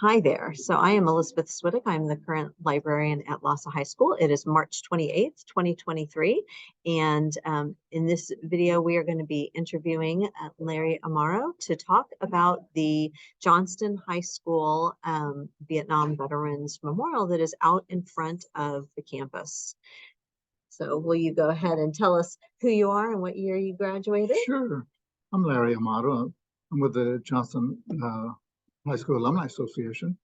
Hi there. So I am Elizabeth Swiddick. I'm the current librarian at Lhasa High School. It is March 28th, 2023. And in this video, we are going to be interviewing Larry Amaro to talk about the Johnston High School Vietnam Veterans Memorial that is out in front of the campus. So will you go ahead and tell us who you are and what year you graduated? Sure. I'm Larry Amaro. I'm with the Johnston High School Alumni Association,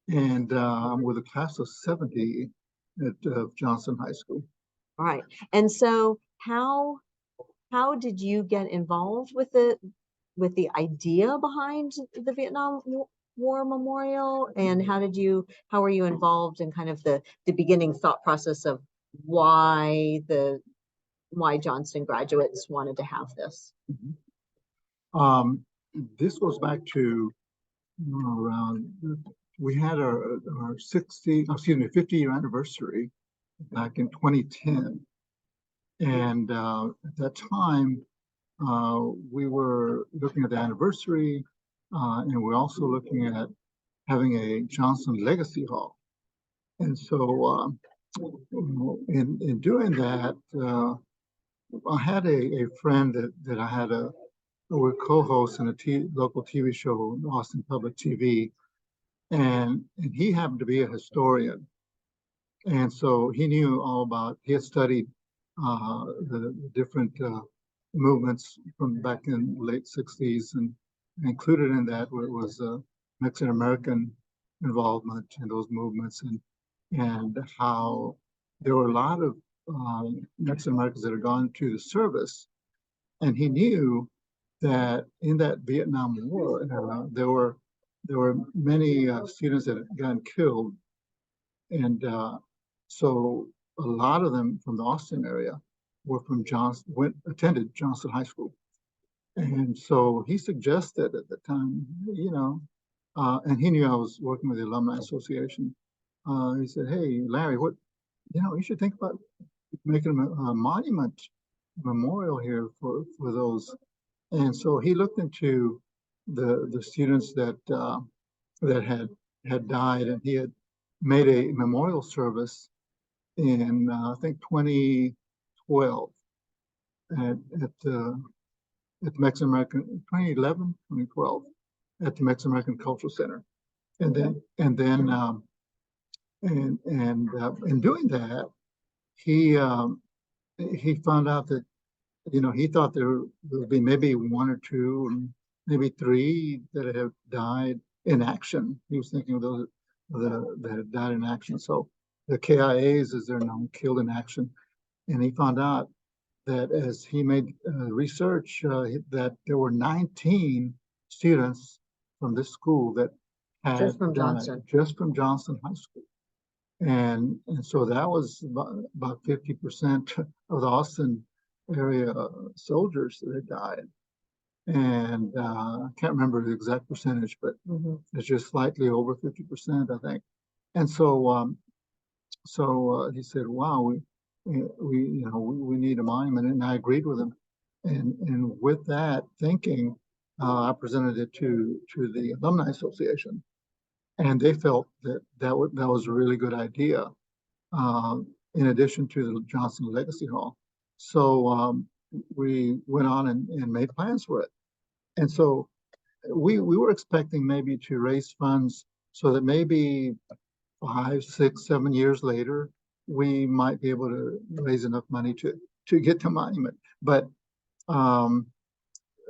and I'm with a class of 70 at Johnston High School. All right. And so how did you get involved with the idea behind the Vietnam War Memorial, and how were you involved in kind of the beginning thought process of why Johnston graduates wanted to have this? This goes back to around, we had our 50-year anniversary back in 2010. And at that time, we were looking at the anniversary, and we're also looking at having a Johnston Legacy Hall. And so in doing that, I had a friend that I had were co-hosts in a local TV show, Austin Public TV, and he happened to be a historian. And so he knew all about, he had studied the different movements from back in the late 60s, and included in that was Mexican-American involvement in those movements, and how there were a lot of Mexican-Americans that had gone to the service. And he knew that in that Vietnam War era, there were many students that had gotten killed, and so a lot of them from the Austin area were from attended Johnston High School. And so he suggested at the time, and he knew I was working with the Alumni Association. He said, "Hey, Larry, you should think about making a monument, memorial here for those." And so he looked into the students that had died, and he had made a memorial service in I think 2012 at the Mexican American 2011, 2012 at the Mexican American Cultural Center, and then in doing that, he found out that he thought there would be maybe one or two, or maybe three that have died in action. He was thinking of those that had died in action. So the KIAs, as they're known, killed in action. And he found out that as he made research, that there were 19 students from this school that had Just from Johnston. Just from Johnston High School. And so that was about 50% of the Austin area soldiers that had died. And I can't remember the exact percentage, but it's just slightly over 50%, I think. And so he said, "Wow, we need a monument," and I agreed with him. And with that thinking, I presented it to the Alumni Association, and they felt that was a really good idea. In addition to the Johnston Legacy Hall, so we went on and made plans for it. And so we were expecting maybe to raise funds so that maybe 5, 6, 7 years later, we might be able to raise enough money to get the monument. But I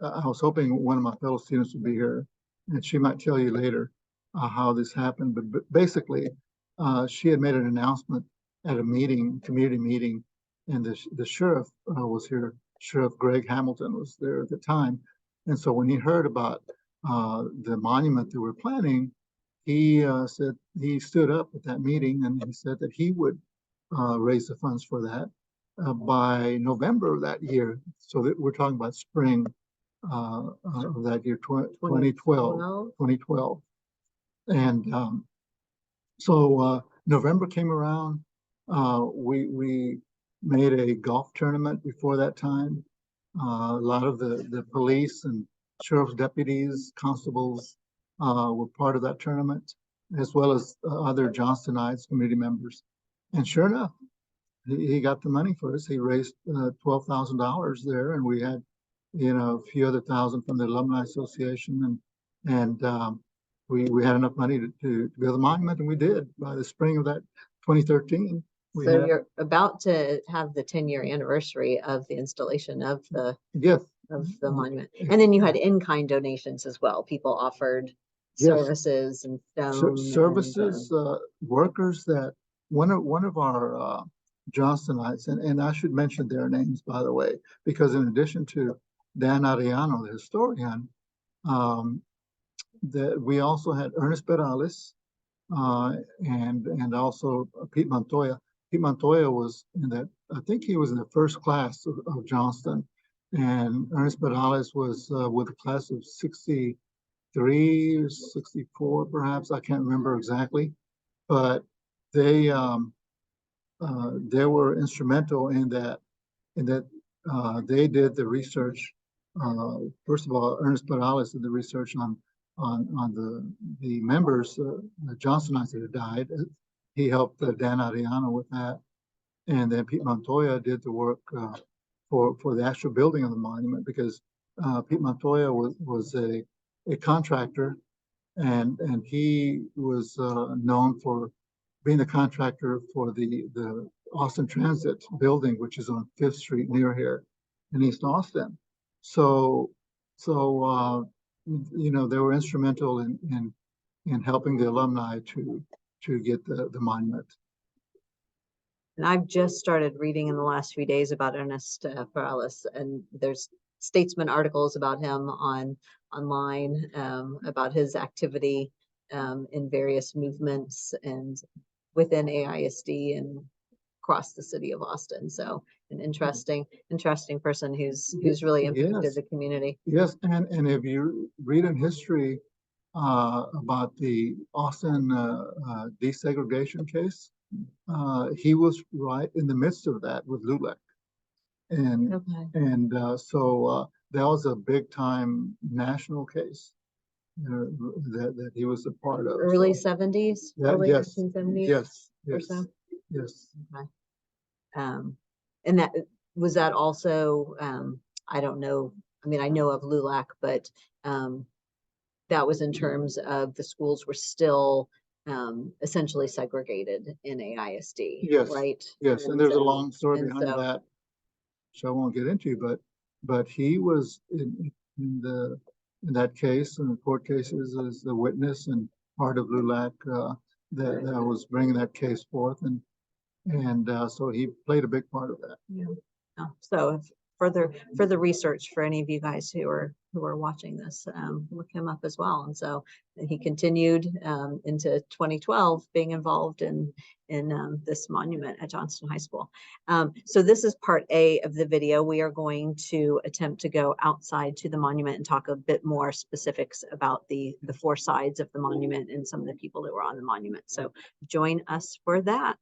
was hoping one of my fellow students would be here, and she might tell you later how this happened. But basically, she had made an announcement at a community meeting, and the sheriff was here. Sheriff Greg Hamilton was there at the time. And so when he heard about the monument that we're planning, he stood up at that meeting, and he said that he would raise the funds for that by November of that year. So that we're talking about spring of that year, 2012. And so November came around. We made a golf tournament before that time. A lot of the police and sheriff's deputies, constables, were part of that tournament, as well as other Johnstonites, community members. And sure enough, he got the money for us. He raised $12,000 there, and we had, a few other thousand from the Alumni Association, and we had enough money to build the monument, and we did. By the spring of that 2013, we So had, you're about to have the 10-year anniversary of the installation of the yes, monument. And then you had in-kind donations as well. People offered yes, services and stone services, workers that one of our Johnsonites, and I should mention their names, by the way, because in addition to Dan Ariano, the historian, that we also had Ernest Perales, and also Pete Montoya. Pete Montoya was in that, I think he was in the first class of Johnston, and Ernest Perales was with a class of 63 or 64, perhaps. I can't remember exactly, but they were instrumental in that they did the research. First of all, Ernest Perales did the research on the members, the Johnsonites that had died. He helped Dan Ariano with that, and then Pete Montoya did the work for the actual building of the monument, because Pete Montoya was a contractor, and he was known for being the contractor for the Austin Transit building, which is on 5th Street near here in East Austin. So they were instrumental in helping the alumni to get the monument. And I've just started reading in the last few days about Ernest Perales, and there's Statesman articles about him online, about his activity in various movements and within AISD and across the city of Austin. So an interesting person who's really impacted the community. Yes, and if you read in history about the Austin desegregation case, he was right in the midst of that with LULAC. And so that was a big time national case that he was a part of. Early 70s, early yes, 1970s. Yes, or so. Yes. Okay. And that was that also, I don't know. I mean, I know of LULAC, but that was in terms of the schools were still essentially segregated in AISD. Yes. Right. Yes. And there's a long story behind that, which I won't get into, but he was in that case, in the court cases, as the witness and part of LULAC that was bringing that case forth, and so he played a big part of that. Yeah. So further research for any of you guys who are watching this, look him up as well. And so he continued into 2012 being involved in this monument at Johnston High School. So this is part A of the video. We are going to attempt to go outside to the monument and talk a bit more specifics about the 4 sides of the monument and some of the people that were on the monument. So join us for that.